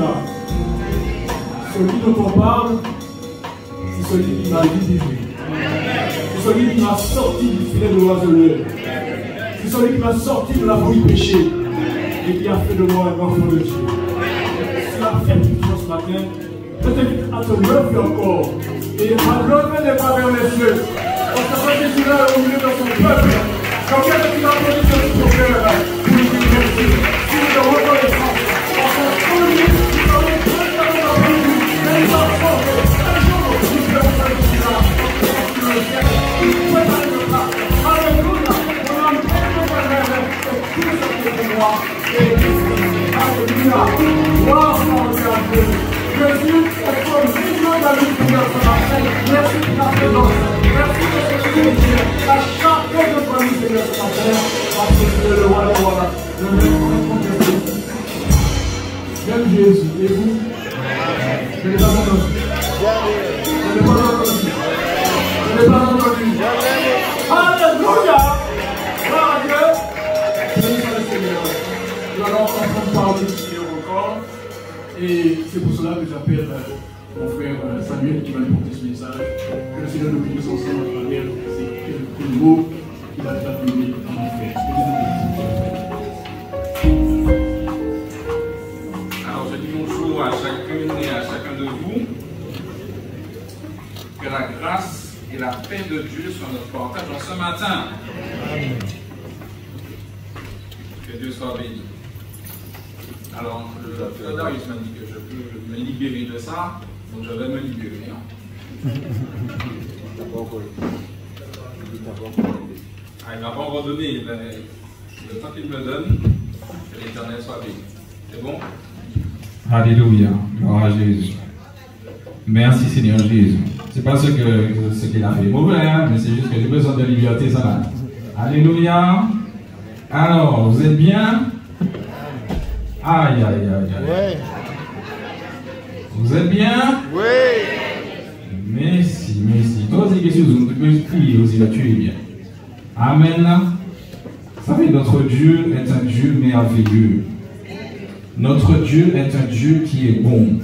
Alléluia. Celui dont on parle, c'est celui qui m'a libéré. C'est celui qui m'a sorti du filet de l'oiseleur. C'est celui qui m'a sorti de la boue du péché et qui a fait de moi un enfant de Dieu. Si la fête du jour ce matin, je t'invite à te lever encore et à lever les bras vers les cieux. Parce que Jésus est au milieu de son peuple. Combien de qui va produire ce cœur pour lui dire merci? Si nous te reconnaissons, parce que pour lui, nous avons précisément pour lui, mais nous avons fait un jour, nous devons faire cela. Alléluia, on a un peu de rêve, et tout ce qui est pour moi, et alléluia, gloire à Dieu. Jésus est comme million d'amis pour notre matin. Merci pour ta présence. Merci pour ce que tu nous dis. À chacun de toi, Seigneur, ce matin, parce que tu es le roi des rois. Je vais vous Jésus. J'aime Jésus. Et vous? Je n'ai pas entendu. Je n'ai pas entendu. Je n'ai pas entendu. Alléluia. Gloire à Dieu. Béni soit le Seigneur. Nous allons entendre parler du Seigneur encore. Et c'est pour cela que j'appelle mon frère Samuel qui va lui porter ce message. Que le Seigneur nous bénisse ensemble à travers ces quelques mots qu'il a déjà donné à mon frère. Alors je dis bonjour à chacune et à chacun de vous. Que la grâce et la paix de Dieu soient notre partage en ce matin. Que Dieu soit béni. Alors, le frère Darius m'a dit que je peux me libérer de ça, donc je vais me libérer. Il ne m'a pas encore donné, mais le temps qu'il me donne, que l'Éternel soit béni. C'est bon? Alléluia, gloire à Jésus. Merci Seigneur Jésus. C'est pas ce qu'il a fait mauvais, hein, mais c'est juste que j'ai besoin de liberté ça va. Alléluia. Alors, vous êtes bien? Aïe, aïe, aïe, aïe. Ouais. Vous êtes bien? Oui. Merci, merci. Toi aussi, qu'est-ce que vous pouvez prier aussi là, tu es bien. Amen. Vous savez, notre Dieu est un Dieu merveilleux. Notre Dieu est un Dieu qui est bon.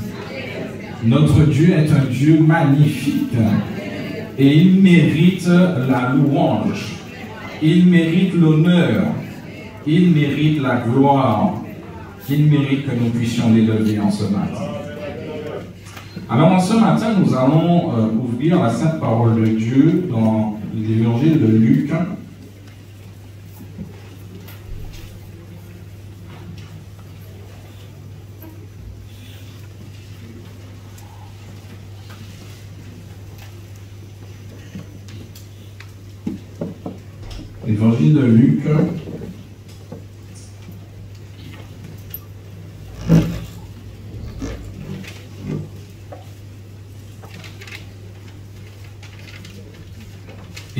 Notre Dieu est un Dieu magnifique. Et il mérite la louange. Il mérite l'honneur. Il mérite la gloire. Il mérite que nous puissions l'élever en ce matin. Alors en ce matin, nous allons ouvrir la sainte parole de Dieu dans l'évangile de Luc. L'évangile de Luc.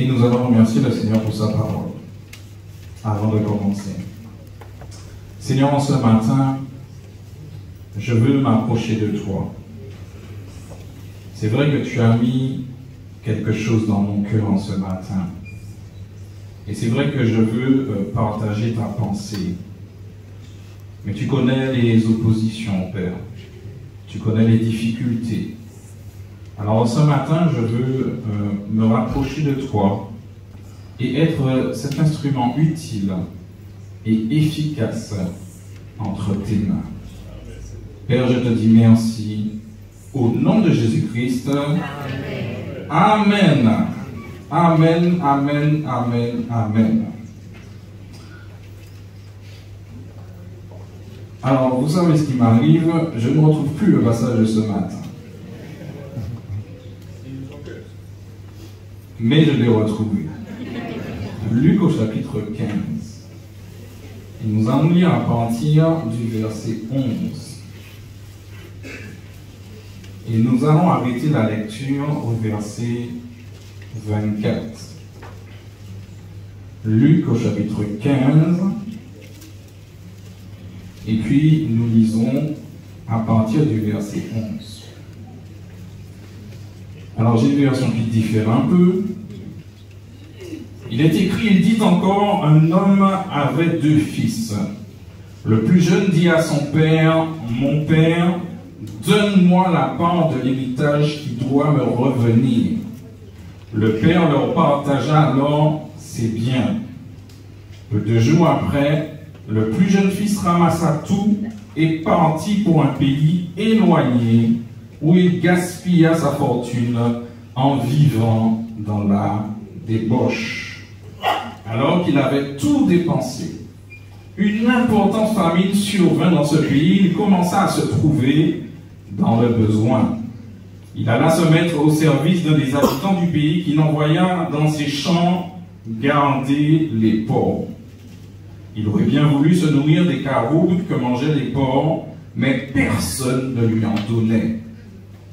Et nous allons remercier le Seigneur pour sa parole, avant de commencer. Seigneur, en ce matin, je veux m'approcher de toi. C'est vrai que tu as mis quelque chose dans mon cœur en ce matin. Et c'est vrai que je veux partager ta pensée. Mais tu connais les oppositions, Père. Tu connais les difficultés. Alors ce matin, je veux me rapprocher de toi et être cet instrument utile et efficace entre tes mains. Père, je te dis merci au nom de Jésus-Christ. Amen. Amen, amen, amen, amen. Alors, vous savez ce qui m'arrive, je ne retrouve plus le passage de ce matin. Mais je l'ai retrouvé. Luc au chapitre 15. Et nous allons lire à partir du verset 11. Et nous allons arrêter la lecture au verset 24. Luc au chapitre 15. Et puis nous lisons à partir du verset 11. Alors j'ai une version qui diffère un peu. Il est écrit, il dit encore, un homme avait 2 fils. Le plus jeune dit à son père, mon père, donne-moi la part de l'héritage qui doit me revenir. Le père leur partagea alors ses biens. Peu de jours après, le plus jeune fils ramassa tout et partit pour un pays éloigné où il gaspilla sa fortune en vivant dans la débauche. Alors qu'il avait tout dépensé, une importante famine survint dans ce pays. Il commença à se trouver dans le besoin. Il alla se mettre au service d'un des habitants du pays qui l'envoya dans ses champs garder les porcs. Il aurait bien voulu se nourrir des caroubes que mangeaient les porcs, mais personne ne lui en donnait.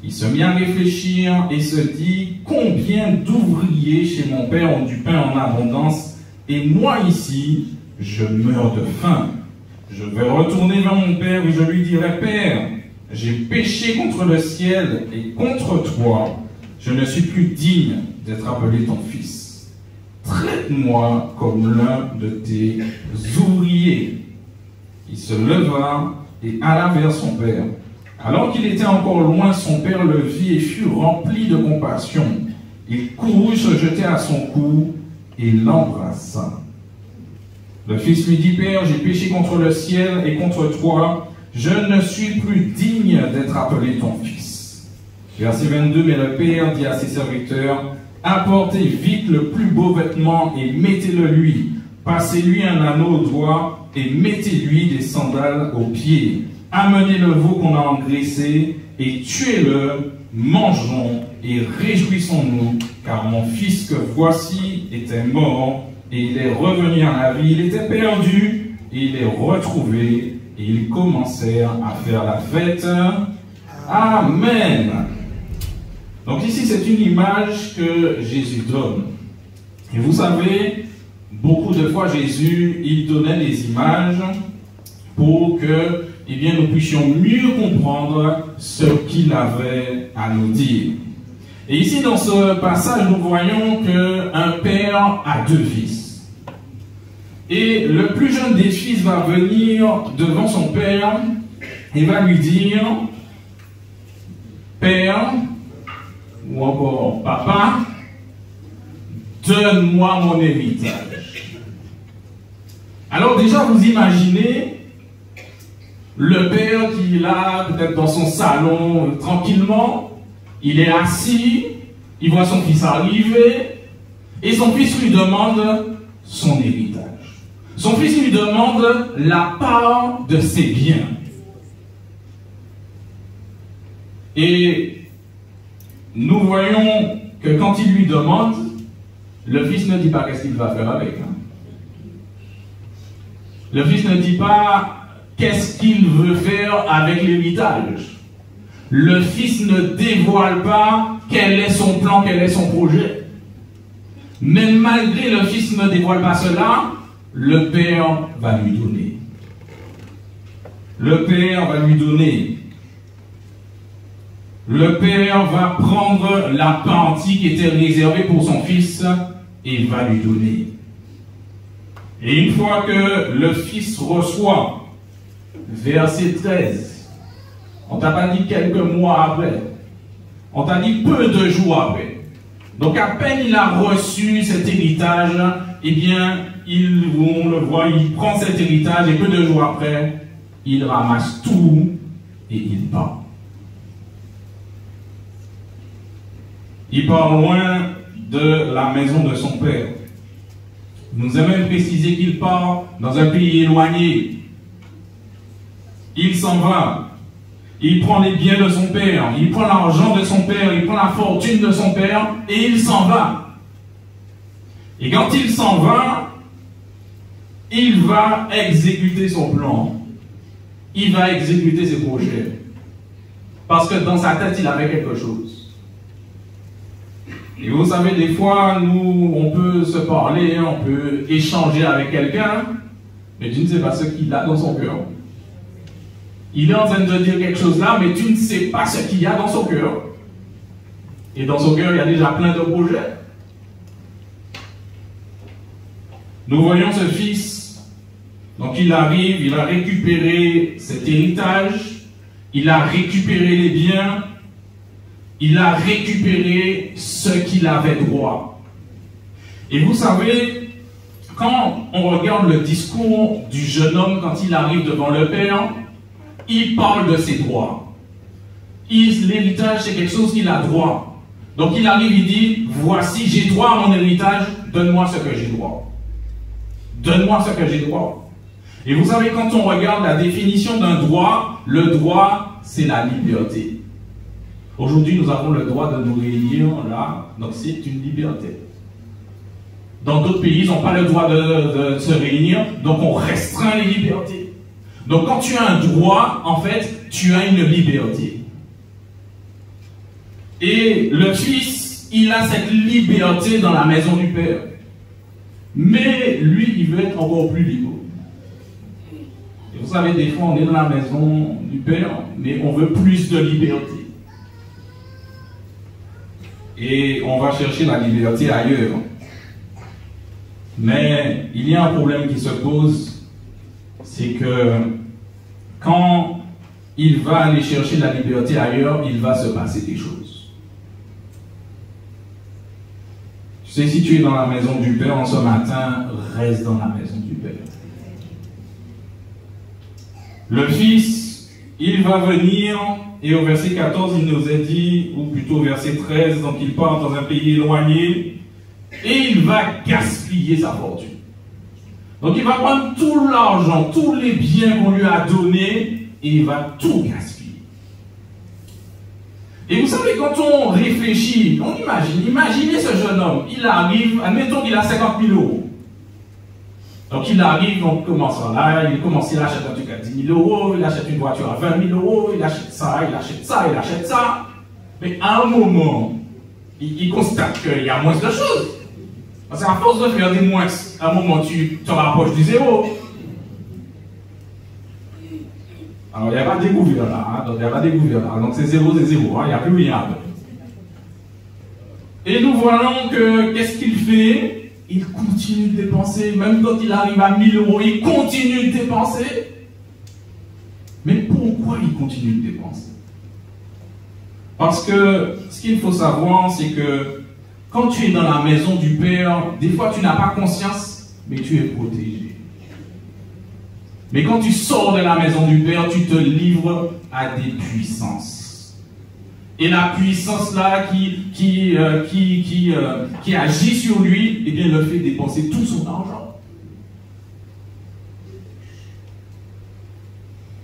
Il se mit à réfléchir et se dit: combien d'ouvriers chez mon père ont du pain en abondance, et moi ici, je meurs de faim. Je vais retourner vers mon père et je lui dirai: Père, j'ai péché contre le ciel et contre toi. Je ne suis plus digne d'être appelé ton fils. Traite-moi comme l'un de tes ouvriers. Il se leva et alla vers son père. Alors qu'il était encore loin, son père le vit et fut rempli de compassion. Il courut se jeter à son cou et l'embrassa. Le fils lui dit: Père, j'ai péché contre le ciel et contre toi. Je ne suis plus digne d'être appelé ton fils. Verset 22, mais le père dit à ses serviteurs: apportez vite le plus beau vêtement et mettez-le lui. Passez-lui un anneau au doigt et mettez-lui des sandales aux pieds. Amenez le veau qu'on a engraissé et tuez-le. Mangeons et réjouissons-nous, car mon fils que voici était mort et il est revenu à la vie. Il était perdu et il est retrouvé. Et ils commencèrent à faire la fête. Amen. Donc ici, c'est une image que Jésus donne. Et vous savez, beaucoup de fois, Jésus, il donnait des images pour que, eh bien, nous puissions mieux comprendre ce qu'il avait à nous dire. Et ici, dans ce passage, nous voyons qu'un père a deux fils. Et le plus jeune des fils va venir devant son père et va lui dire: Père, ou encore Papa, donne-moi mon héritage. Alors déjà, vous imaginez le père qui est là, peut-être dans son salon, tranquillement, il est assis, il voit son fils arriver, et son fils lui demande son héritage. Son fils lui demande la part de ses biens. Et nous voyons que quand il lui demande, le fils ne dit pas qu'est-ce qu'il va faire avec. Le fils ne dit pas qu'est-ce qu'il veut faire avec l'héritage. Le fils ne dévoile pas quel est son plan, quel est son projet. Mais malgré le fils ne dévoile pas cela, le père va lui donner. Le père va lui donner. Le père va prendre la partie qui était réservée pour son fils et va lui donner. Et une fois que le fils reçoit, verset 13, on t'a pas dit quelques mois après, on t'a dit peu de jours après. Donc à peine il a reçu cet héritage, eh bien, on le voit, il prend cet héritage et peu de jours après, il ramasse tout et il part. Il part loin de la maison de son père. Il nous a même précisé qu'il part dans un pays éloigné. Il s'en va. Il prend les biens de son père, il prend l'argent de son père, il prend la fortune de son père et il s'en va. Et quand il s'en va, il va exécuter son plan. Il va exécuter ses projets. Parce que dans sa tête, il avait quelque chose. Et vous savez, des fois, nous, on peut se parler, on peut échanger avec quelqu'un, mais tu ne sais pas ce qu'il a dans son cœur. Il est en train de te dire quelque chose là, mais tu ne sais pas ce qu'il y a dans son cœur. Et dans son cœur, il y a déjà plein de projets. Nous voyons ce fils. Donc il arrive, il a récupéré cet héritage. il a récupéré les biens, il a récupéré ce qu'il avait droit. Et vous savez, quand on regarde le discours du jeune homme quand il arrive devant le Père, il parle de ses droits. L'héritage, c'est quelque chose qu'il a droit. Donc il arrive, il dit, voici, j'ai droit à mon héritage, donne-moi ce que j'ai droit. Donne-moi ce que j'ai droit. Et vous savez, quand on regarde la définition d'un droit, le droit, c'est la liberté. Aujourd'hui, nous avons le droit de nous réunir là, donc c'est une liberté. Dans d'autres pays, ils n'ont pas le droit de se réunir, donc on restreint les libertés. Donc quand tu as un droit, en fait, tu as une liberté. Et le Fils, il a cette liberté dans la maison du Père. Mais lui, il veut être encore plus libre. Et vous savez, des fois, on est dans la maison du Père, mais on veut plus de liberté. Et on va chercher la liberté ailleurs. Mais il y a un problème qui se pose, c'est que quand il va aller chercher la liberté ailleurs, il va se passer des choses. Tu sais, si tu es dans la maison du Père en ce matin, reste dans la maison du Père. Le Fils, il va venir, et au verset 14, il nous a dit, ou plutôt au verset 13, donc il part dans un pays éloigné, et il va gaspiller sa fortune. Donc il va prendre tout l'argent, tous les biens qu'on lui a donnés, et il va tout gaspiller. Et vous savez, quand on réfléchit, on imaginez ce jeune homme, il arrive, admettons qu'il a 50 000 euros. Donc il arrive, on commence là, il achète un truc à 10 000 euros, il achète une voiture à 20 000 euros, il achète ça, il achète ça, il achète ça. Mais à un moment, il constate qu'il y a moins de choses. Parce qu'à force de faire des moins, à un moment, tu te rapproches du zéro. Alors, il n'y a pas de découvert là, hein, donc il n'y a pas de découvert là. Donc c'est 0, c'est 0, hein, il n'y a plus rien. Et nous voyons que, qu'est-ce qu'il fait? Il continue de dépenser, même quand il arrive à 1000 euros, il continue de dépenser. Mais pourquoi il continue de dépenser? Parce que ce qu'il faut savoir, c'est que quand tu es dans la maison du Père, des fois tu n'as pas conscience, mais tu es protégé. Mais quand tu sors de la maison du Père, tu te livres à des puissances. Et la puissance là qui agit sur lui, eh bien, le fait dépenser tout son argent.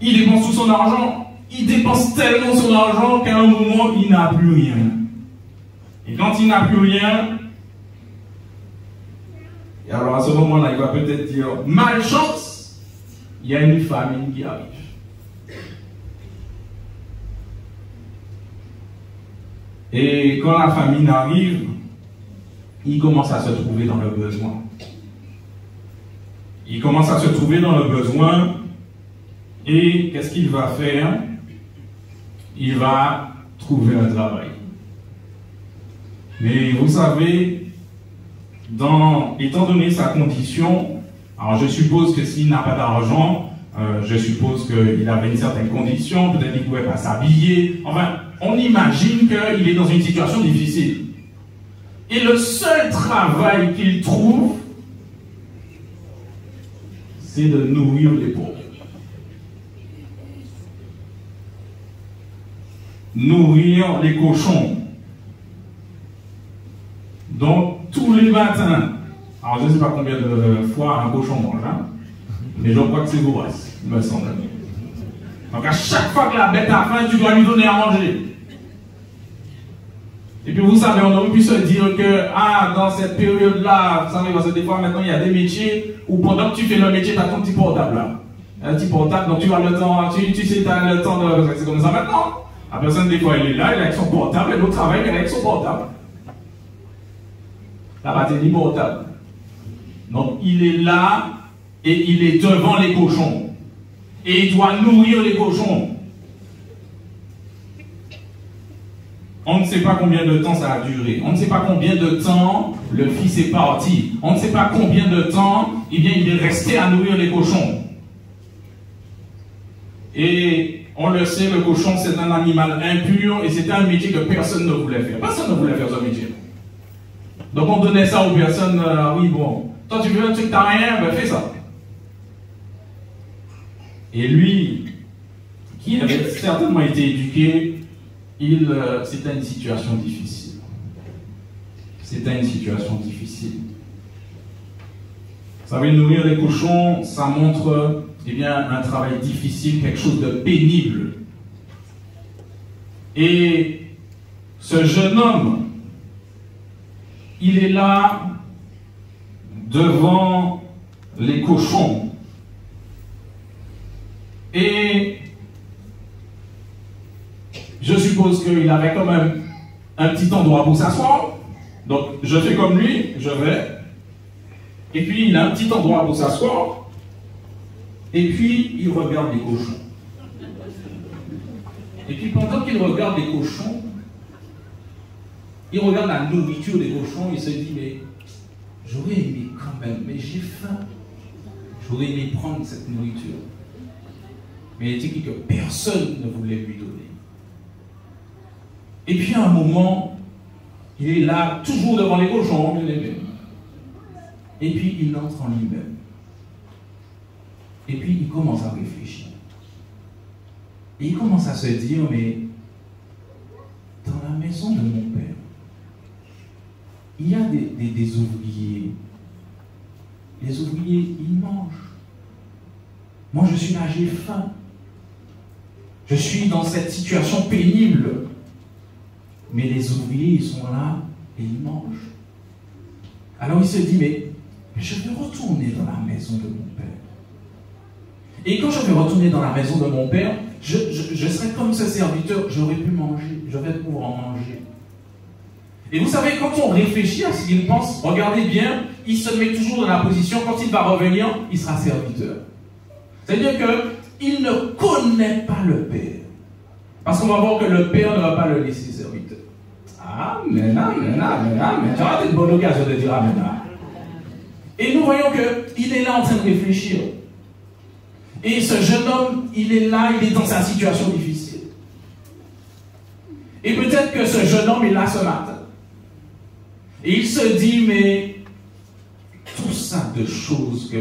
Il dépense tout son argent. Il dépense tellement son argent qu'à un moment, il n'a plus rien. Et quand il n'a plus rien, et alors à ce moment-là, il va peut-être dire, malchance, il y a une famine qui arrive. Et quand la famine arrive, il commence à se trouver dans le besoin. Il commence à se trouver dans le besoin. Et qu'est-ce qu'il va faire? Il va trouver un travail. Mais vous savez, étant donné sa condition, alors je suppose que s'il n'a pas d'argent, je suppose qu'il avait une certaine condition, peut-être qu'il ne pouvait pas s'habiller, enfin, on imagine qu'il est dans une situation difficile. Et le seul travail qu'il trouve, c'est de nourrir les pauvres. Nourrir les cochons. Donc, tous les matins, alors je ne sais pas combien de fois un cochon mange, hein, mais je crois que c'est vorace, il me semble. Donc, à chaque fois que la bête a faim, tu dois lui donner à manger. Et puis vous savez, on aurait pu se dire que, dans cette période-là, vous savez, parce que des fois maintenant il y a des métiers où pendant que tu fais le métier, tu as ton petit portable là. Un petit portable, donc tu as le temps, tu sais, tu as le temps de. C'est comme ça maintenant. La personne, des fois, elle est là, elle est avec son portable, elle est au travail, elle est avec son portable. La batterie portable. Donc il est là et il est devant les cochons. Et il doit nourrir les cochons. On ne sait pas combien de temps ça a duré. On ne sait pas combien de temps le fils est parti. On ne sait pas combien de temps il est resté à nourrir les cochons. Et on le sait, le cochon c'est un animal impur et c'était un métier que personne ne voulait faire. Personne ne voulait faire ce métier. Donc on donnait ça aux personnes, oui bon, toi tu veux un truc, t'as rien, ben fais ça. Et lui, qui avait certainement été éduqué, c'était une situation difficile. C'était une situation difficile. Vous savez, nourrir les cochons, ça montre eh bien, un travail difficile, quelque chose de pénible. Et ce jeune homme, il est là devant les cochons. Et je suppose qu'il avait quand même un petit endroit pour s'asseoir. Donc je fais comme lui, je vais. Et puis il a un petit endroit pour s'asseoir. Et puis il regarde les cochons. Et puis pendant qu'il regarde les cochons, il regarde la nourriture des cochons, il se dit, mais j'aurais aimé quand même, mais j'ai faim. J'aurais aimé prendre cette nourriture. Mais il était dit que personne ne voulait lui donner. Et puis à un moment, il est là, toujours devant les cochons, bien aimé. Et puis il entre en lui-même. Et puis il commence à réfléchir. Et il commence à se dire, mais dans la maison de mon père, il y a des ouvriers. Les ouvriers, ils mangent. Moi, je suis là, j'ai faim. Je suis dans cette situation pénible. Mais les ouvriers, ils sont là et ils mangent. Alors il se dit, mais je vais retourner dans la maison de mon père. Et quand je vais retourner dans la maison de mon père, je serai comme ce serviteur, j'aurais pu manger, je vais pouvoir en manger. Et vous savez, quand on réfléchit à ce qu'il pense, regardez bien, il se met toujours dans la position, quand il va revenir, il sera serviteur. C'est-à-dire qu'il ne connaît pas le Père. Parce qu'on va voir que le Père ne va pas le laisser serviteur. Amen, amen, amen, amen. J'aurais une bonne occasion de dire amen. Et nous voyons qu'il est là en train de réfléchir. Et ce jeune homme, il est là, il est dans sa situation difficile. Et peut-être que ce jeune homme est là ce matin. Et il se dit, mais tout ça de choses que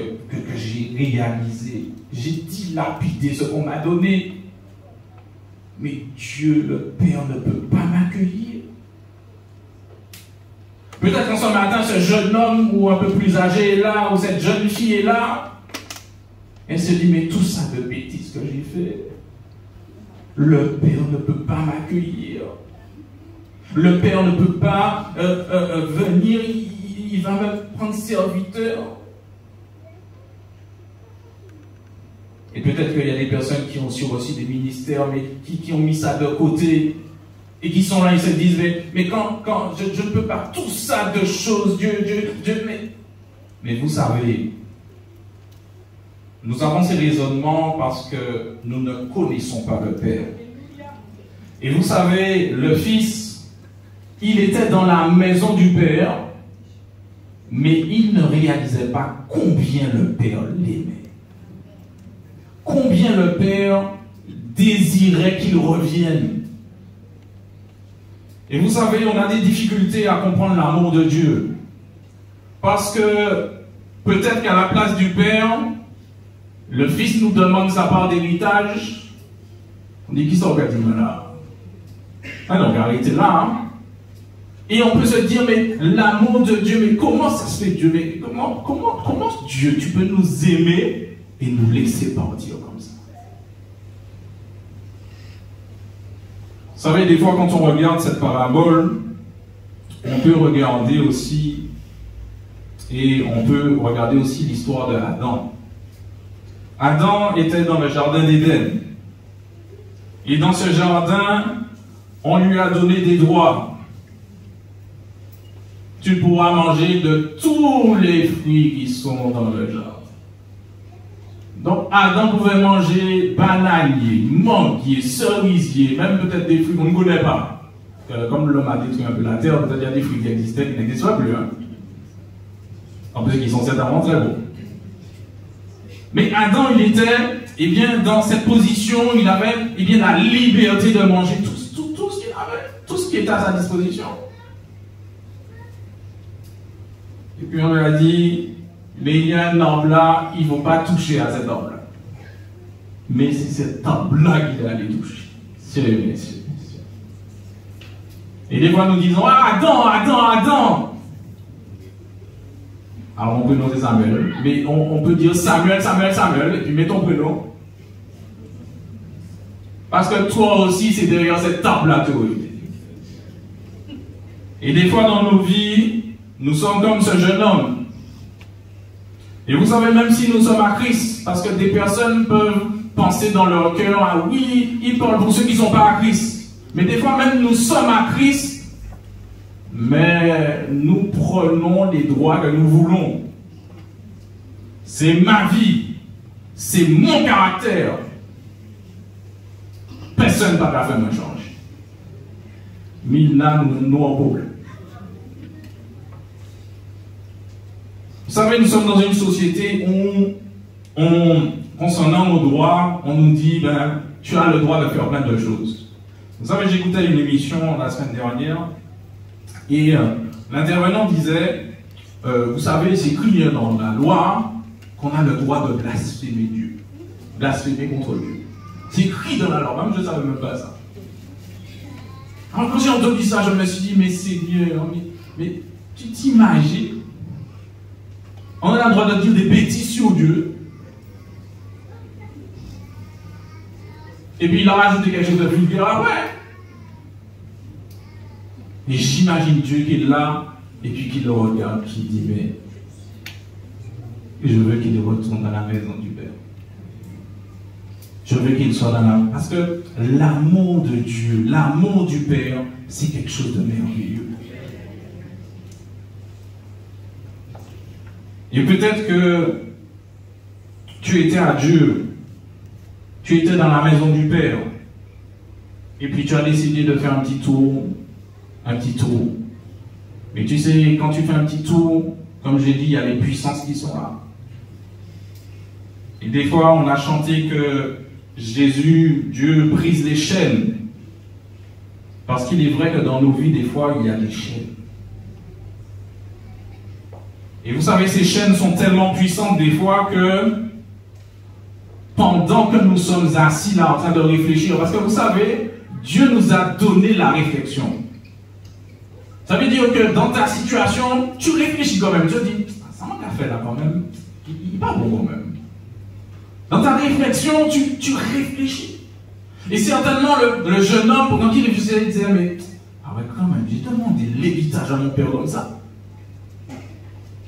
j'ai réalisées, j'ai dilapidé ce qu'on m'a donné. Mais Dieu, le Père, ne peut pas m'accueillir. Peut-être qu'en ce matin, ce jeune homme ou un peu plus âgé est là, ou cette jeune fille est là. Elle se dit, mais tout ça de bêtises que j'ai fait, le Père ne peut pas m'accueillir. Le Père ne peut pas venir, il va me prendre serviteur. Et peut-être qu'il y a des personnes qui ont aussi des ministères, mais qui ont mis ça de côté, et qui sont là, ils se disent, mais quand je ne peux pas, tout ça de choses, Dieu, mais vous savez, nous avons ces raisonnements parce que nous ne connaissons pas le Père. Et vous savez, le Fils, il était dans la maison du Père, mais il ne réalisait pas combien le Père l'aimait. Combien le Père désirait qu'il revienne. Et vous savez, on a des difficultés à comprendre l'amour de Dieu. Parce que peut-être qu'à la place du Père, le Fils nous demande sa part d'héritage. On dit, qui s'en regarde là? Ah non, arrêtez là. Hein? Et on peut se dire, mais l'amour de Dieu, mais comment ça se fait Dieu? Mais comment Dieu, tu peux nous aimer et nous laisser partir comme ça? Vous savez, des fois, quand on regarde cette parabole, on peut regarder aussi, et on peut regarder aussi l'histoire de Adam. Adam était dans le jardin d'Éden. Et dans ce jardin, on lui a donné des droits. Tu pourras manger de tous les fruits qui sont dans le jardin. Donc Adam pouvait manger bananier, manguier, cerisier, même peut-être des fruits qu'on ne connaît pas. Comme l'homme a détruit un peu la terre, peut-être qu'il y a des fruits qui existaient, qui n'existent plus. Hein. En plus, ils sont certainement très beaux. Mais Adam, il était eh bien, dans cette position, il avait eh bien, la liberté de manger tout ce qu'il avait, tout ce qui était à sa disposition. Et puis on lui a dit, mais il y a un arbre là, il ne faut pas toucher à cet arbre là. Mais c'est cet arbre là qu'il est allé toucher. Messieurs. Et des fois nous disons, ah, Adam. Alors on peut nommer Samuel, mais on peut dire Samuel, et puis mets ton prénom. Parce que toi aussi, c'est derrière cette table-là, toi. Et des fois dans nos vies, nous sommes comme ce jeune homme. Et vous savez, même si nous sommes à Christ, parce que des personnes peuvent penser dans leur cœur, ah oui, ils parlent pour ceux qui ne sont pas à Christ. Mais des fois même, nous sommes à Christ, mais nous prenons les droits que nous voulons. C'est ma vie. C'est mon caractère. Personne ne va faire me changer. Mais là, nous avons un problème. Vous savez, nous sommes dans une société où, concernant nos droits, on nous dit, ben, tu as le droit de faire plein de choses. Vous savez, j'écoutais une émission la semaine dernière, et l'intervenant disait, vous savez, c'est écrit dans la loi qu'on a le droit de blasphémer Dieu. Blasphémer contre Dieu. C'est écrit dans la loi, même je ne savais même pas ça. Alors quand j'ai entendu ça, je me suis dit, mais Seigneur, mais tu t'imagines, on a le droit de dire des bêtises sur Dieu. Et puis il a rajouté quelque chose de vulgaire après. Et j'imagine Dieu qui est là, et puis qui le regarde, qui dit, mais je veux qu'il retourne dans la maison du Père. Je veux qu'il soit dans la... Parce que l'amour de Dieu, l'amour du Père, c'est quelque chose de merveilleux. Et peut-être que tu étais à Dieu, tu étais dans la maison du Père, et puis tu as décidé de faire un petit tour. Mais tu sais, quand tu fais un petit tour, comme j'ai dit, il y a les puissances qui sont là. Et des fois, on a chanté que Jésus, Dieu, brise les chaînes. Parce qu'il est vrai que dans nos vies, des fois, il y a des chaînes. Et vous savez, ces chaînes sont tellement puissantes des fois que pendant que nous sommes assis là en train de réfléchir, parce que vous savez, Dieu nous a donné la réflexion. Ça veut dire que dans ta situation, tu réfléchis quand même. Tu te dis, ça m'a fait là quand même. Il n'est pas bon quand même. Dans ta réflexion, tu réfléchis. Et certainement, le jeune homme, pendant qu'il réfléchissait, il disait, mais quand même, j'ai demandé l'héritage à mon père comme ça.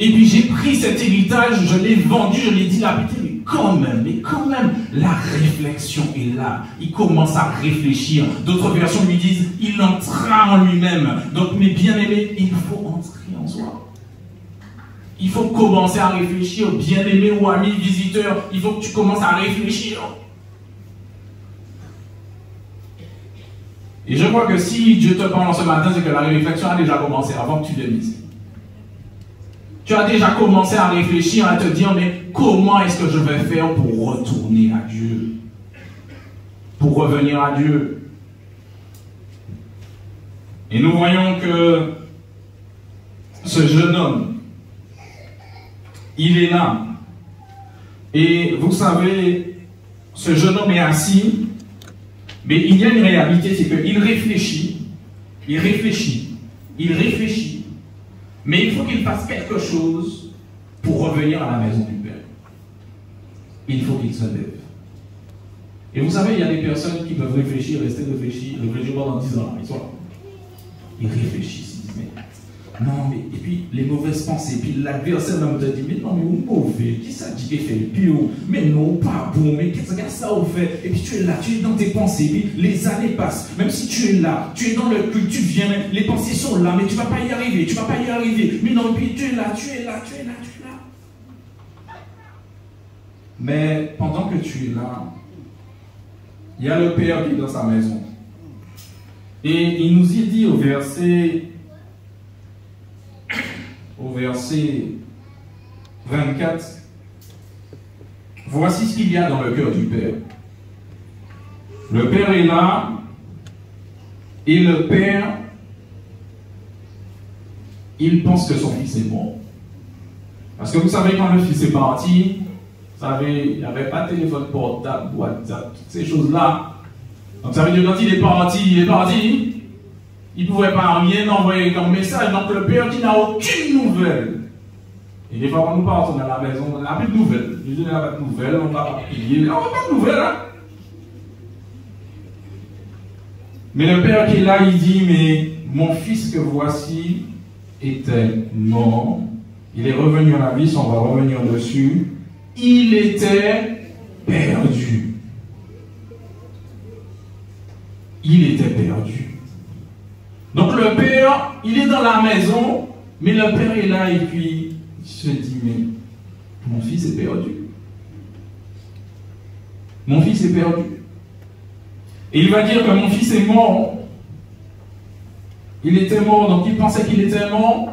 Et puis j'ai pris cet héritage, je l'ai vendu, je l'ai dilapidé, mais quand même, la réflexion est là. Il commence à réfléchir. D'autres versions lui disent, il entra en lui-même. Donc, mes bien-aimés, il faut entrer en soi. Il faut commencer à réfléchir, bien-aimé ou ami, visiteur, il faut que tu commences à réfléchir. Et je crois que si Dieu te parle ce matin, c'est que la réflexion a déjà commencé avant que tu viennes ici. Tu as déjà commencé à réfléchir, à te dire, mais comment est-ce que je vais faire pour retourner à Dieu? Pour revenir à Dieu? Et nous voyons que ce jeune homme, il est là. Et vous savez, ce jeune homme est assis, mais il y a une réalité, c'est qu'il réfléchit, mais il faut qu'il fasse quelque chose pour revenir à la maison du Père. Il faut qu'il se lève. Et vous savez, il y a des personnes qui peuvent réfléchir pendant 10 ans. Ils réfléchissent, ils disent, mais non, mais, et puis les mauvaises pensées, puis l'adversaire même te dit, mais non, mais vous mauvais, qui ça dit qu'il fait le pire, mais non, pas bon, mais qu'est-ce que ça vous fait? Et puis tu es là, tu es dans tes pensées, puis les années passent, même si tu es là, tu es dans le culte, tu viens, les pensées sont là, mais tu ne vas pas y arriver, mais non, puis tu es là. Mais pendant que tu es là, il y a le Père qui est dans sa maison. Et il nous y dit au verset 24, voici ce qu'il y a dans le cœur du Père. Le Père est là, et le Père, il pense que son fils est mort. Parce que vous savez, quand le fils est parti, vous savez, il n'y avait pas de téléphone portable, WhatsApp, toutes ces choses-là. Donc ça veut dire que quand il est parti, il ne pouvait pas rien envoyer comme message. Donc le Père qui n'a aucune nouvelle. Et des fois, quand nous partons dans la maison, on n'a plus de nouvelles. On n'a pas de nouvelles, on va pas payer. On n'a pas de nouvelles, hein. Mais le Père qui est là, il dit, mais mon fils que voici était mort. Il est revenu à la vie, on va revenir dessus. Il était perdu. Il était perdu. Donc le Père, il est dans la maison, mais le Père est là et puis il se dit, mais mon fils est perdu. Mon fils est perdu. Et il va dire que mon fils est mort. Il était mort, donc il pensait qu'il était mort.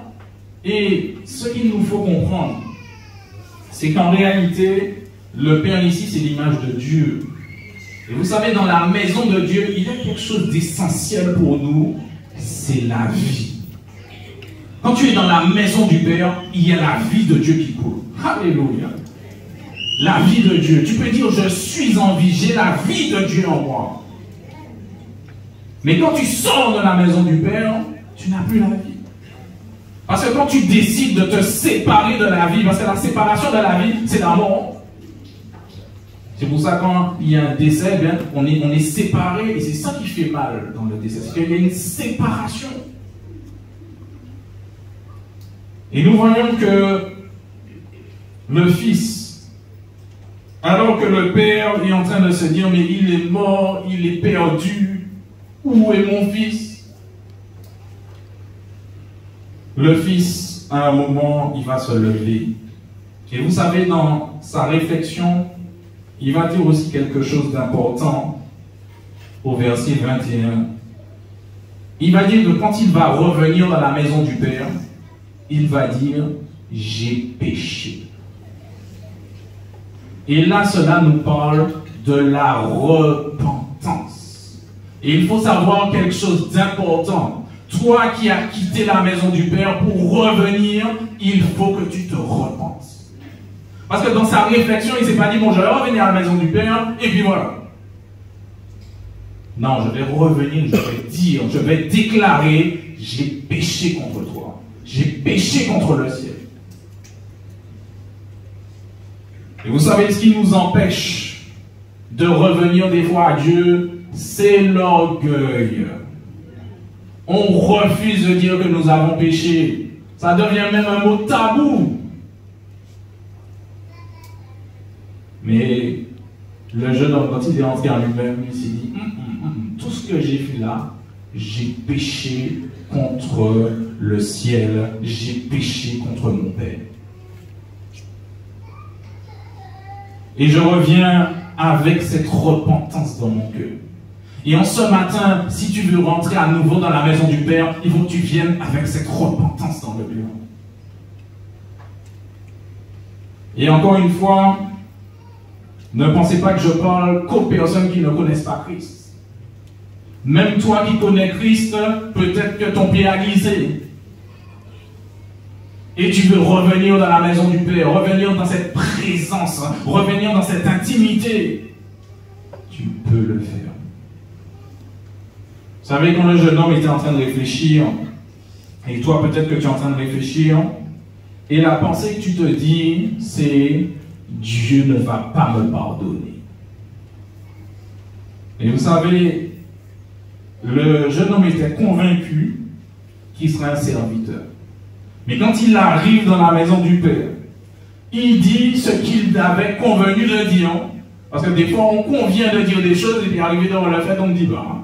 Et ce qu'il nous faut comprendre, c'est qu'en réalité, le Père ici, c'est l'image de Dieu. Et vous savez, dans la maison de Dieu, il y a quelque chose d'essentiel pour nous, c'est la vie. Quand tu es dans la maison du Père, il y a la vie de Dieu qui coule. Alléluia. La vie de Dieu. Tu peux dire, je suis en vie, j'ai la vie de Dieu en moi. Mais quand tu sors de la maison du Père, tu n'as plus la vie. Parce que quand tu décides de te séparer de la vie, parce que la séparation de la vie, c'est la mort. C'est pour ça que quand il y a un décès, bien, on est séparé, et c'est ça qui fait mal dans le décès. C'est qu'il y a une séparation. Et nous voyons que le Fils, alors que le Père est en train de se dire, mais il est mort, il est perdu, où est mon Fils? Le Fils, à un moment, il va se lever. Et vous savez, dans sa réflexion, il va dire aussi quelque chose d'important au verset 21. Il va dire que quand il va revenir dans la maison du Père, il va dire, j'ai péché. Et là, cela nous parle de la repentance. Et il faut savoir quelque chose d'important. Toi qui as quitté la maison du Père pour revenir, il faut que tu te repentes. Parce que dans sa réflexion, il ne s'est pas dit, bon, je vais revenir à la maison du Père, et puis voilà. Non, je vais revenir, je vais dire, je vais déclarer, j'ai péché contre toi. J'ai péché contre le ciel. Et vous savez ce qui nous empêche de revenir des fois à Dieu, c'est l'orgueil. On refuse de dire que nous avons péché. Ça devient même un mot tabou. Mais le jeune homme, quand il est entré en lui-même, il s'est dit, tout ce que j'ai fait là, j'ai péché contre le ciel, j'ai péché contre mon Père. Et je reviens avec cette repentance dans mon cœur. Et en ce matin, si tu veux rentrer à nouveau dans la maison du Père, il faut que tu viennes avec cette repentance dans le cœur. Et encore une fois, ne pensez pas que je parle qu'aux personnes qui ne connaissent pas Christ. Même toi qui connais Christ, peut-être que ton pied a glissé. Et tu veux revenir dans la maison du Père, revenir dans cette présence, revenir dans cette intimité. Tu peux le faire. Vous savez, quand le jeune homme était en train de réfléchir, et toi peut-être que tu es en train de réfléchir, et la pensée que tu te dis, c'est Dieu ne va pas me pardonner. Et vous savez, le jeune homme était convaincu qu'il serait un serviteur. Mais quand il arrive dans la maison du Père, il dit ce qu'il avait convenu de dire. Parce que des fois, on convient de dire des choses et puis arrivé dans le fait, on ne dit pas.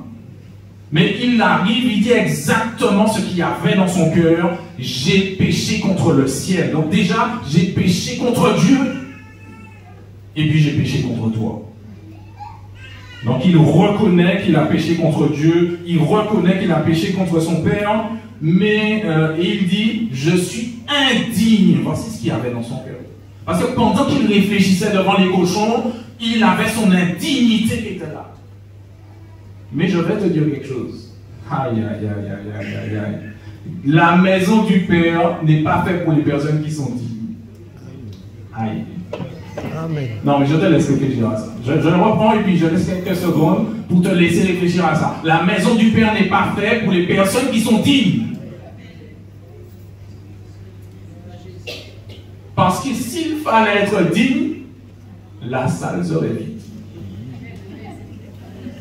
Mais il arrive, il dit exactement ce qu'il y avait dans son cœur. J'ai péché contre le ciel. Donc déjà, j'ai péché contre Dieu. Et puis j'ai péché contre toi. Donc il reconnaît qu'il a péché contre Dieu. Il reconnaît qu'il a péché contre son Père. Mais et il dit, je suis indigne. Voici ce qu'il y avait dans son cœur. Parce que pendant qu'il réfléchissait devant les cochons, il avait son indignité qui était là. Mais je vais te dire quelque chose. Aïe, aïe, aïe, aïe, aïe, aïe. La maison du Père n'est pas faite pour les personnes qui sont dignes. Aïe. Amen. Non, mais je te laisse réfléchir à ça. Je le reprends et puis je laisse quelques secondes pour te laisser réfléchir à ça. La maison du Père n'est pas faite pour les personnes qui sont dignes. Parce que s'il fallait être digne, la salle serait vide.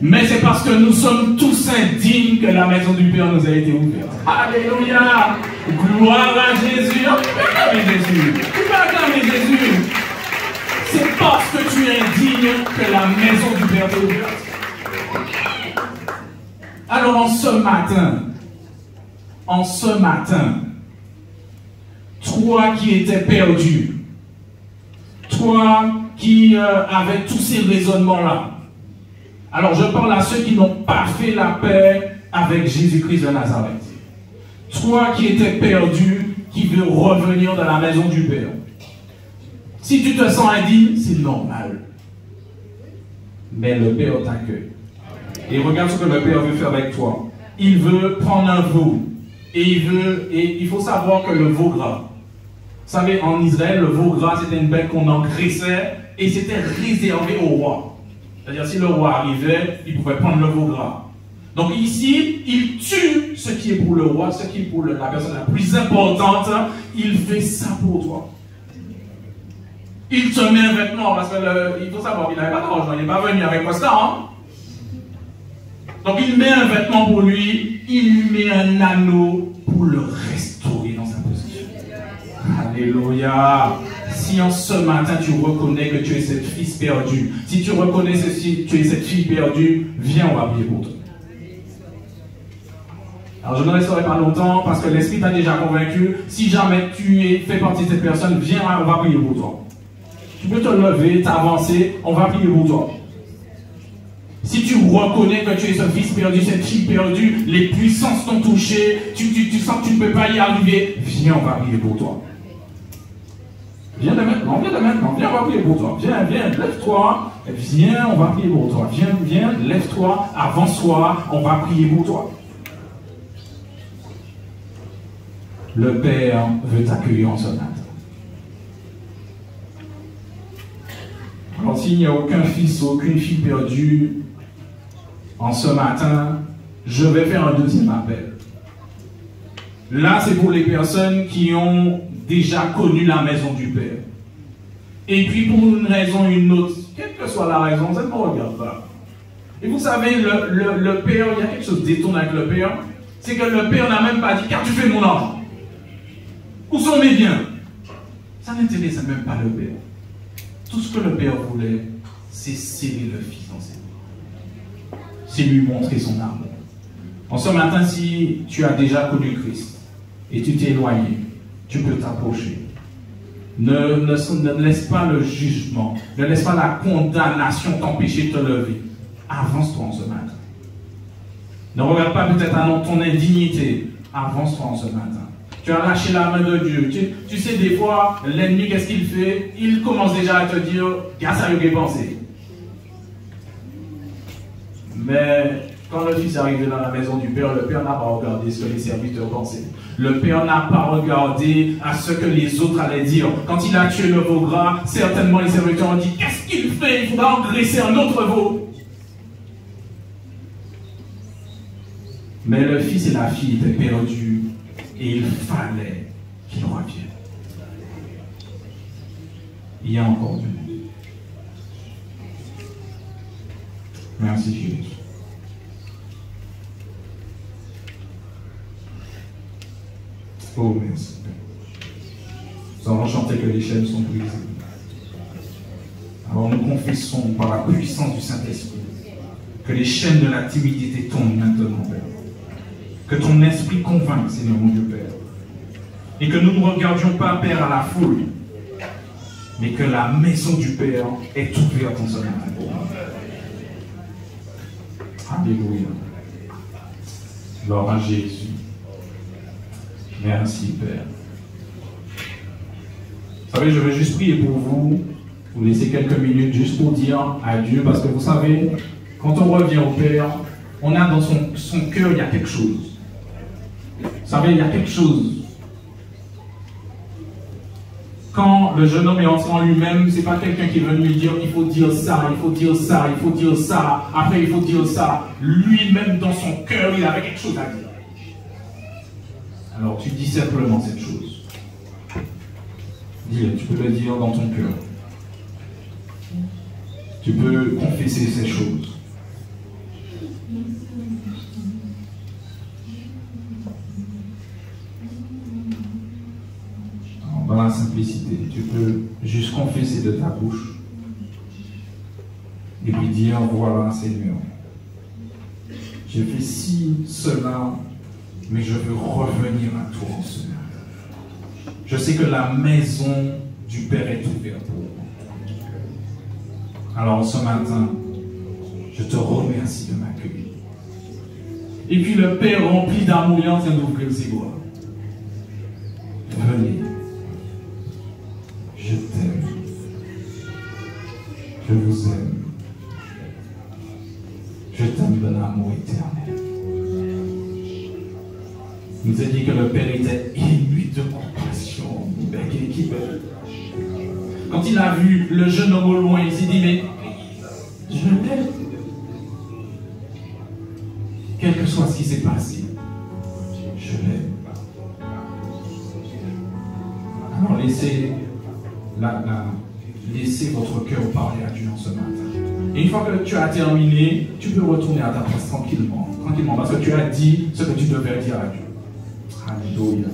Mais c'est parce que nous sommes tous indignes que la maison du Père nous a été ouverte. Alléluia! Gloire à Jésus! Tu peux acclamer Jésus! Tu peux acclamer Jésus! C'est parce que tu es indigne que la maison du Père t'est ouverte. Alors en ce matin, toi qui étais perdu, toi qui avais tous ces raisonnements-là, alors je parle à ceux qui n'ont pas fait la paix avec Jésus-Christ de Nazareth. Toi qui étais perdu, qui veux revenir dans la maison du Père. Si tu te sens indigne, c'est normal. Mais le Père t'accueille. Et regarde ce que le Père veut faire avec toi. Il veut prendre un veau. Et il faut savoir que le veau gras. Vous savez, en Israël, le veau gras, c'était une bête qu'on engraissait et c'était réservé au roi. C'est-à-dire, si le roi arrivait, il pouvait prendre le veau gras. Donc ici, il tue ce qui est pour le roi, ce qui est pour la personne la plus importante. Il fait ça pour toi. Il te met un vêtement, parce qu'il faut savoir qu'il n'avait pas d'argent, il n'est pas venu avec quoi ça. Hein? Donc il met un vêtement pour lui, il lui met un anneau pour le restaurer dans sa position. Alléluia. Si en ce matin tu reconnais que tu es cette fille perdue, si tu reconnais que tu es cette fille perdue, viens, on va prier pour toi. Alors je ne resterai pas longtemps parce que l'Esprit t'a déjà convaincu. Si jamais tu fais partie de cette personne, viens, on va prier pour toi. Tu peux te lever, t'avancer, on va prier pour toi. Si tu reconnais que tu es ce fils perdu, cette fille perdue, les puissances t'ont touché, tu sens que tu ne peux pas y arriver, viens, on va prier pour toi. Viens de maintenant, viens, on va prier pour toi. Viens, lève-toi, viens, on va prier pour toi. Viens, lève-toi, avance-toi, on va prier pour toi. Le Père veut t'accueillir en ce matin. Alors s'il n'y a aucun fils ou aucune fille perdue, en ce matin, je vais faire un deuxième appel. Là, c'est pour les personnes qui ont déjà connu la maison du Père. Et puis pour une raison ou une autre, quelle que soit la raison, ça ne me regarde pas. Et vous savez, le Père, il y a quelque chose d'étonnant avec le Père, c'est que le Père n'a même pas dit, car tu fais mon argent. Où sont mes biens? Ça n'intéresse même pas le Père. Tout ce que le Père voulait, c'est serrer le Fils dans ses bras. C'est lui montrer son amour. En ce matin, si tu as déjà connu Christ et tu t'es éloigné, tu peux t'approcher. Ne laisse pas le jugement, ne laisse pas la condamnation t'empêcher de te lever. Avance-toi en ce matin. Ne regarde pas peut-être à ton indignité. Avance-toi en ce matin. Tu as lâché la main de Dieu. Tu sais, des fois, l'ennemi, qu'est-ce qu'il fait? Il commence déjà à te dire, regarde ça, le pensé. Mais quand le Fils est arrivé dans la maison du Père, le Père n'a pas regardé ce que les serviteurs pensaient. Le Père n'a pas regardé à ce que les autres allaient dire. Quand il a tué le veau gras, certainement les serviteurs ont dit, qu'est-ce qu'il fait? Il faudra engraisser un autre veau. Mais le Fils et la fille étaient perdus. Et il fallait qu'il revienne. Il y a encore du monde. Merci Jésus. Oh merci. Nous allons chanter que les chaînes sont brisées. Alors nous confessons par la puissance du Saint-Esprit que les chaînes de la timidité tombent maintenant, Père. Que ton esprit convainque, Seigneur mon Dieu Père. Et que nous ne regardions pas, Père, à la foule, mais que la maison du Père est ouverte en ce matin pour nous. Alléluia. Gloire à Jésus. Merci, Père. Vous savez, je veux juste prier pour vous, vous laisser quelques minutes juste pour dire à Dieu, parce que vous savez, quand on revient au Père, on a dans son cœur, il y a quelque chose. Vous savez, il y a quelque chose. Quand le jeune homme est entré en lui-même, ce n'est pas quelqu'un qui est venu lui dire il faut dire ça, il faut dire ça, il faut dire ça, après il faut dire ça. Lui-même, dans son cœur, il avait quelque chose à dire. Alors tu dis simplement cette chose. Dis-le, tu peux le dire dans ton cœur. Tu peux confesser ces choses. Dans la simplicité, tu peux juste confesser de ta bouche et puis dire, voilà Seigneur, j'ai fait ci, cela, mais je veux revenir à toi, Seigneur. Je sais que la maison du Père est ouverte pour moi. Alors ce matin, je te remercie de m'accueillir. Et puis le Père rempli d'amour est en train d'ouvrir ses bras. Venez. Je t'aime. Je vous aime. Je t'aime d'un amour éternel. Il nous a dit que le Père était ému de compassion. Quand il a vu le jeune homme au loin, il s'est dit, mais je l'aime. Quel que soit ce qui s'est passé, je l'aime. Alors laissez votre cœur parler à Dieu en ce matin. Et une fois que tu as terminé, tu peux retourner à ta place tranquillement, parce que tu as dit ce que tu devais dire à Dieu. Alléluia.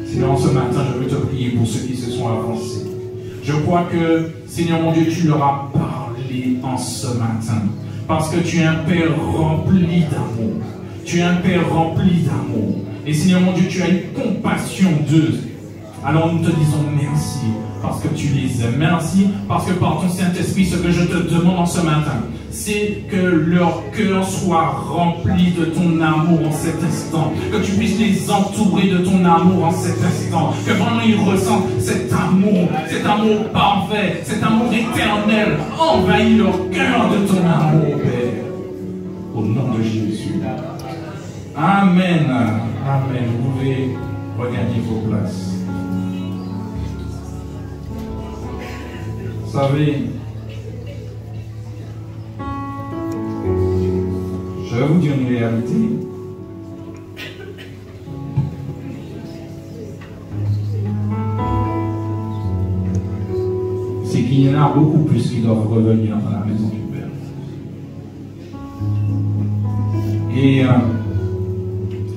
Seigneur, ce matin, je veux te prier pour ceux qui se sont avancés. Je crois que, Seigneur mon Dieu, tu leur as parlé en ce matin. Parce que tu es un Père rempli d'amour. Tu es un Père rempli d'amour. Et Seigneur mon Dieu, tu as une compassion d'eux. Alors nous te disons merci parce que tu les aimes. Merci parce que par ton Saint-Esprit, ce que je te demande en ce matin, c'est que leur cœur soit rempli de ton amour en cet instant. Que tu puisses les entourer de ton amour en cet instant. Que vraiment ils ressentent cet amour parfait, cet amour éternel. Envahis leur cœur de ton amour, Père. Au nom de Jésus. Amen. Amen. Vous pouvez regagner vos places. Vous savez, je vais vous dire une réalité. C'est qu'il y en a beaucoup plus qui doivent revenir dans la maison du Père. Et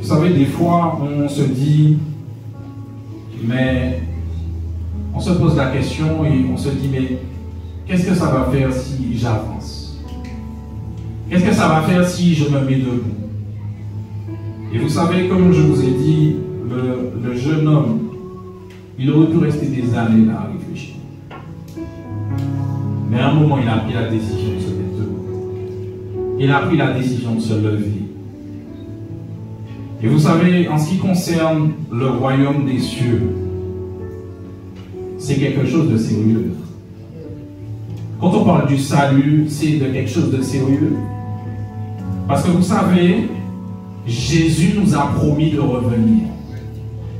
vous savez, des fois, on se dit, mais on se pose la question et on se dit, mais qu'est-ce que ça va faire si j'avance? Qu'est-ce que ça va faire si je me mets debout? Et vous savez, comme je vous ai dit, le jeune homme, il aurait pu rester des années là à réfléchir. Mais à un moment, il a pris la décision de se mettre debout. Il a pris la décision de se lever. Et vous savez, en ce qui concerne le royaume des cieux, c'est quelque chose de sérieux. Quand on parle du salut, c'est de quelque chose de sérieux. Parce que vous savez, Jésus nous a promis de revenir.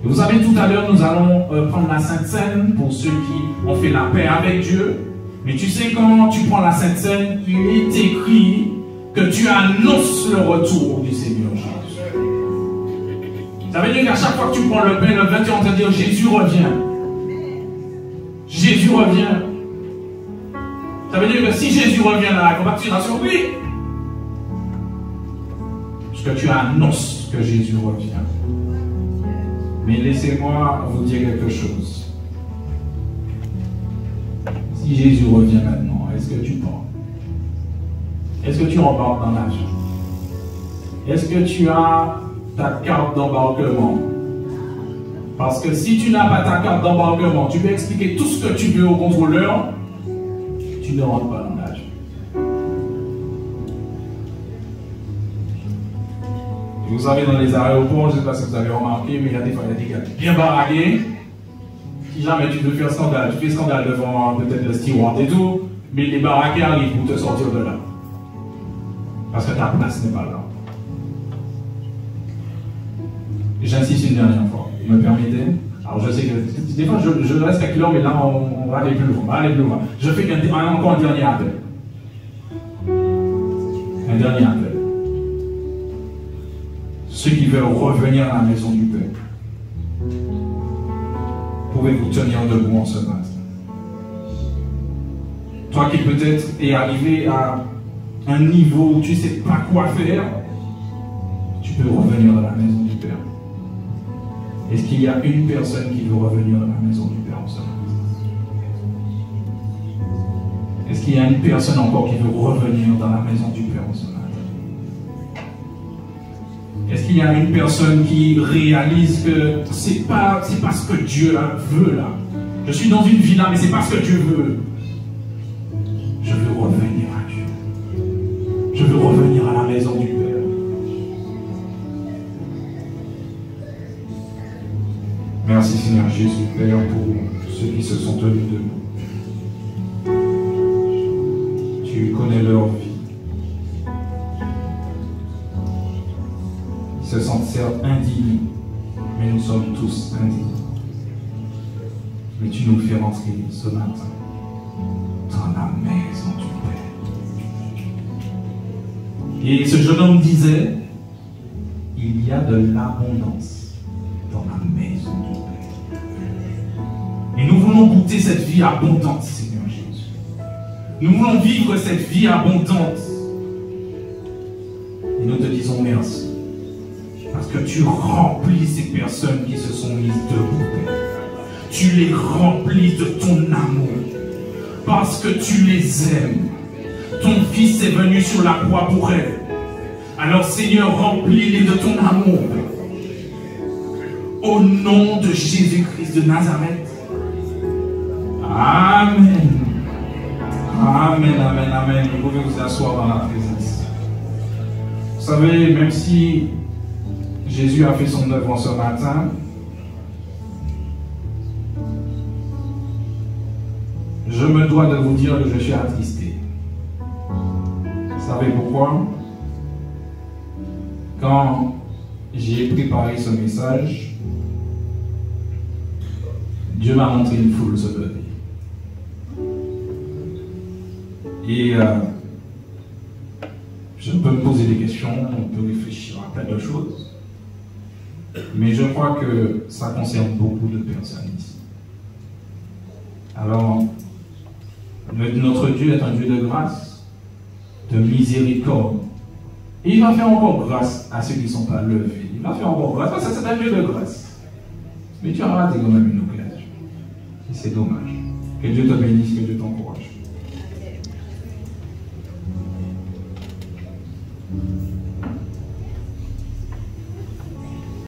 Et vous savez, tout à l'heure, nous allons prendre la Sainte Seine pour ceux qui ont fait la paix avec Dieu. Mais tu sais, quand tu prends la Sainte Seine, il est écrit que tu annonces le retour du Seigneur Jésus. Ça veut dire qu'à chaque fois que tu prends le pain, le vin, tu es en train de dire Jésus revient. Jésus revient. Ça veut dire que si Jésus revient là, on va tirer sur lui. Parce que tu annonces que Jésus revient. Mais laissez-moi vous dire quelque chose. Si Jésus revient maintenant, est-ce que tu pars? Est-ce que tu embarques dans l'avion? Est-ce que tu as ta carte d'embarquement? Parce que si tu n'as pas ta carte d'embarquement, tu peux expliquer tout ce que tu veux au contrôleur, tu ne rentres pas dans l'avion. Vous savez, dans les aéroports, je ne sais pas si vous avez remarqué, mais il y a des fois, il y a des gars bien baraqués qui Si jamais tu veux faire scandale, tu fais scandale devant peut-être le steward et tout, mais les baraquets arrivent pour te sortir de là. Parce que ta place n'est pas là. J'insiste une dernière fois, vous me permettez? Alors je sais que des fois je respecte l'homme, mais là on va aller plus loin, Je fais encore un dernier appel. Un dernier appel. Ceux qui veulent revenir à la maison du Père, pouvez-vous tenir debout en ce matin? Toi qui peut-être es arrivé à un niveau où tu ne sais pas quoi faire, tu peux revenir à la maison du Père. Est-ce qu'il y a une personne qui veut revenir à la maison du Père en ce matin? Est-ce qu'il y a une personne encore qui veut revenir dans la maison du Père en ce matin? Est-ce qu'il y a une personne qui réalise que c'est pas ce que Dieu veut là? Je suis dans une vie là, mais c'est pas ce que Dieu veut. Je veux revenir à Dieu. Je veux revenir à la maison du Père. Merci Seigneur Jésus, Père, pour ceux qui se sont tenus debout. Tu connais leur vie. Ils se sentent certes indignés, mais nous sommes tous indignés. Mais tu nous fais rentrer ce matin dans la maison du Père. Et ce jeune homme disait, il y a de l'abondance dans la maison du Père. Et nous voulons goûter cette vie abondante, Seigneur Jésus. Nous voulons vivre cette vie abondante. Et nous te disons merci. Parce que tu remplis ces personnes qui se sont mises debout, Père. Tu les remplis de ton amour. Parce que tu les aimes. Ton Fils est venu sur la croix pour elles. Alors Seigneur, remplis-les de ton amour. Au nom de Jésus-Christ de Nazareth. Amen. Amen, amen, amen. Vous pouvez vous asseoir dans la présence. Vous savez, même si Jésus a fait son œuvre ce matin, je me dois de vous dire que je suis attristé. Vous savez pourquoi? Quand j'ai préparé ce message, Dieu m'a montré une foule se lever. Et je peux me poser des questions, on peut réfléchir à plein de choses. Mais je crois que ça concerne beaucoup de personnes ici. Alors, notre Dieu est un Dieu de grâce, de miséricorde. Et il va faire encore grâce à ceux qui ne sont pas levés. Il va faire encore grâce, parce que c'est un Dieu de grâce. Mais tu as raté quand même une occasion. Et c'est dommage. Que Dieu te bénisse, que Dieu t'encourage.